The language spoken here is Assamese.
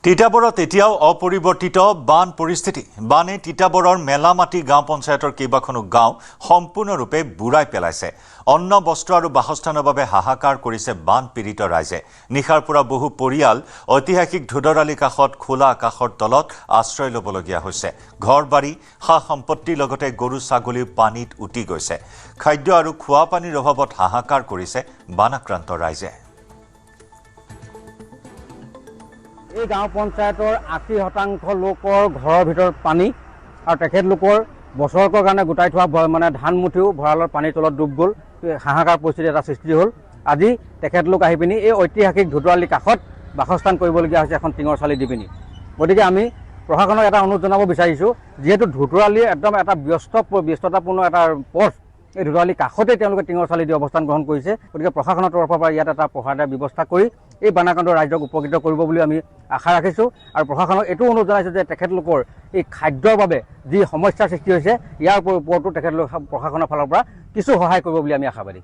তিতাবৰত এতিয়াও অপৰিৱৰ্তিত বান পৰিস্থিতি। বানে তিতাবৰৰ মেলামাটি গাঁও পঞ্চায়তৰ কেইবাখনো গাঁও সম্পূৰ্ণৰূপে বুৰাই পেলাইছে। অন্ন বস্ত্ৰ আৰু বাসস্থানৰ বাবে হাহাকাৰ কৰিছে বান পীড়িত ৰাইজে। নিশাৰ পৰা বহু পৰিয়াল ঐতিহাসিক ধুদৰালি কাষত খোলা আকাশৰ তলত আশ্ৰয় ল'বলগীয়া হৈছে। ঘৰ বাৰী সা সম্পত্তিৰ লগতে গৰু ছাগলী পানীত উটি গৈছে। খাদ্য আৰু খোৱা পানীৰ অভাৱত হাহাকাৰ কৰিছে বানাক্ৰান্ত ৰাইজে। এই গাঁও পঞ্চায়তৰ ৮০% লোকৰ ঘৰৰ ভিতৰত পানী আৰু তেখেতলোকৰ বছৰকৰ কাৰণে গোটাই থোৱা মানে ধান মুঠিও ভঁৰালৰ পানীৰ তলত ডুব গ'ল। হাহাকাৰ পৰিস্থিতি এটা সৃষ্টি হ'ল। আজি তেখেতলোক আহি পিনি এই ঐতিহাসিক ধুদৰালি কাষত বাসস্থান কৰিবলগীয়া হৈছে এখন টিঙৰ চালি দি পিনি। গতিকে আমি প্ৰশাসনক এটা অনুৰোধ জনাব বিচাৰিছোঁ, যিহেতু ধুদৰালি একদম এটা ব্যস্ততাপূৰ্ণ এটা পথ, এই ধুদৰালি কাষতে তেওঁলোকে টিঙৰ চালি দি অৱস্থান গ্ৰহণ কৰিছে। গতিকে প্ৰশাসনৰ তৰফৰ পৰা ইয়াত এটা পহৰা দিয়াৰ ব্যৱস্থা কৰি এই বানাক্ৰান্ত ৰাইজক উপকৃত কৰিব বুলি আমি আশা ৰাখিছোঁ। আৰু প্ৰশাসনক এইটো অনুৰোধ জনাইছোঁ যে তেখেতলোকৰ এই খাদ্যৰ বাবে যি সমস্যাৰ সৃষ্টি হৈছে, ইয়াৰ ওপৰতো তেখেতলোক প্ৰশাসনৰ ফালৰ পৰা কিছু সহায় কৰিব বুলি আমি আশাবাদী।